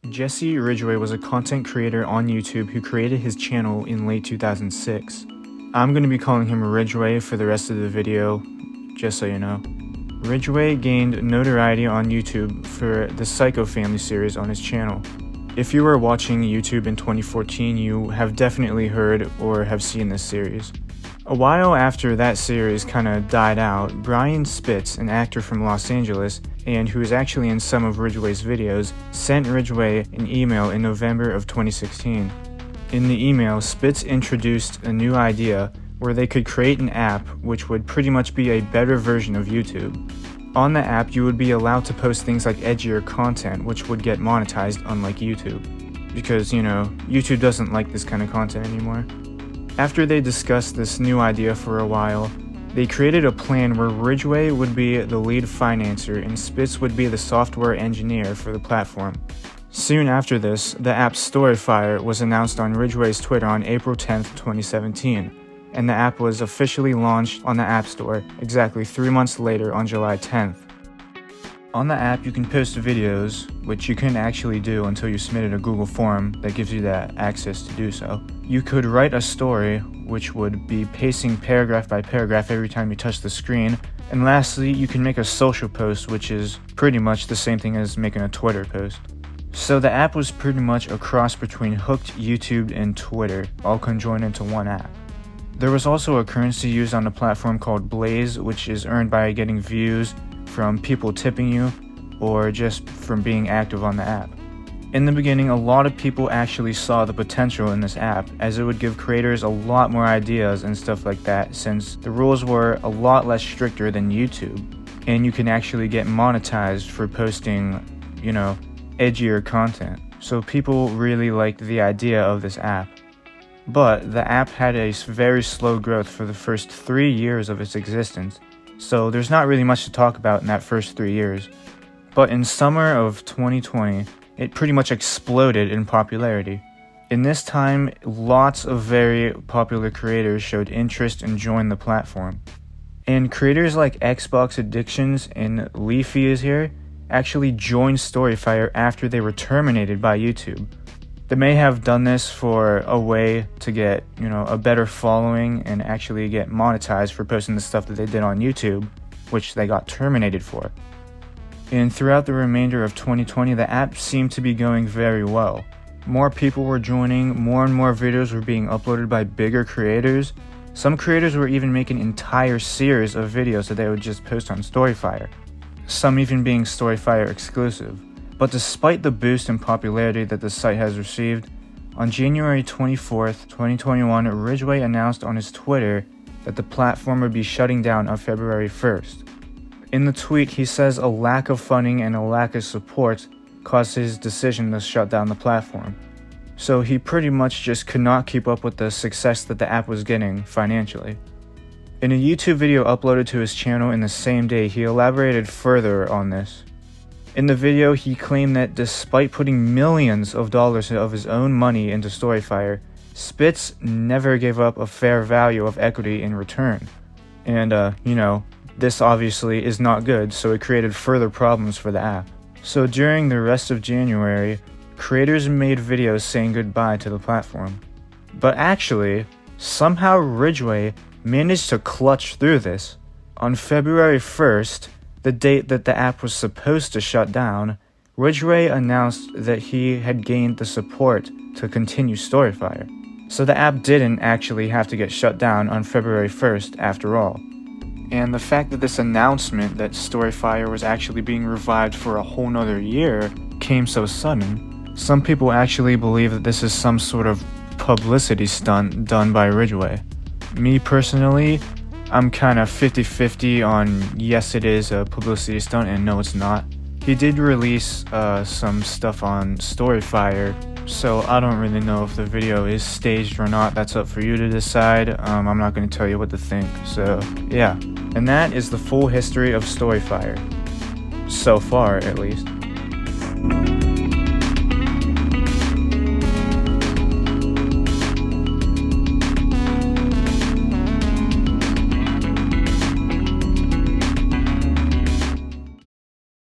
Jesse Ridgeway was a content creator on YouTube who created his channel in late 2006. I'm going to be calling him Ridgeway for the rest of the video, just so you know. Ridgeway gained notoriety on YouTube for the Psycho Family series on his channel. If you were watching YouTube in 2014, you have definitely heard or have seen this series. A while after that series kinda died out, Brian Spitz, an actor from Los Angeles, and who is actually in some of Ridgeway's videos, sent Ridgeway an email in November of 2016. In the email, Spitz introduced a new idea where they could create an app which would pretty much be a better version of YouTube. On the app, you would be allowed to post things like edgier content, which would get monetized, unlike YouTube. Because, YouTube doesn't like this kind of content anymore. After they discussed this new idea for a while, they created a plan where Ridgeway would be the lead financer and Spitz would be the software engineer for the platform. Soon after this, the app StoryFire was announced on Ridgeway's Twitter on April 10th, 2017, and the app was officially launched on the App Store exactly 3 months later on July 10th. On the app, you can post videos, which you couldn't actually do until you submitted a Google form that gives you that access to do so. You could write a story, which would be pacing paragraph by paragraph every time you touch the screen. And lastly, you can make a social post, which is pretty much the same thing as making a Twitter post. So the app was pretty much a cross between Hooked, YouTube, and Twitter, all conjoined into one app. There was also a currency used on the platform called Blaze, which is earned by getting views from people tipping you or just from being active on the app. In the beginning, a lot of people actually saw the potential in this app, as it would give creators a lot more ideas and stuff like that, since the rules were a lot less stricter than YouTube, and you can actually get monetized for posting, edgier content. So people really liked the idea of this app. But the app had a very slow growth for the first 3 years of its existence, so there's not really much to talk about in that first 3 years. But in summer of 2020, it pretty much exploded in popularity. In this time, lots of very popular creators showed interest and joined the platform. And creators like Xbox Addictions and Leafy is here actually joined StoryFire after they were terminated by YouTube. They may have done this for a way to get, a better following and actually get monetized for posting the stuff that they did on YouTube, which they got terminated for. And throughout the remainder of 2020, the app seemed to be going very well. More people were joining, more and more videos were being uploaded by bigger creators. Some creators were even making entire series of videos that they would just post on StoryFire, some even being StoryFire exclusive. But despite the boost in popularity that the site has received, on January 24th, 2021, Ridgeway announced on his Twitter that the platform would be shutting down on February 1st. In the tweet, he says a lack of funding and a lack of support caused his decision to shut down the platform. So he pretty much just could not keep up with the success that the app was getting financially. In a YouTube video uploaded to his channel in the same day, he elaborated further on this. In the video, he claimed that despite putting millions of dollars of his own money into StoryFire, Spitz never gave up a fair value of equity in return. And, this obviously is not good, so it created further problems for the app. So during the rest of January, creators made videos saying goodbye to the platform. But actually, somehow Ridgeway managed to clutch through this. On February 1st, the date that the app was supposed to shut down, Ridgeway announced that he had gained the support to continue StoryFire. So the app didn't actually have to get shut down on February 1st after all. And the fact that this announcement that StoryFire was actually being revived for a whole nother year came so sudden, some people actually believe that this is some sort of publicity stunt done by Ridgeway. Me personally, I'm kind of 50-50 on yes it is a publicity stunt and no it's not. He did release some stuff on StoryFire, so I don't really know if the video is staged or not. That's up for you to decide. I'm not going to tell you what to think, so yeah. And that is the full history of StoryFire. So far, at least.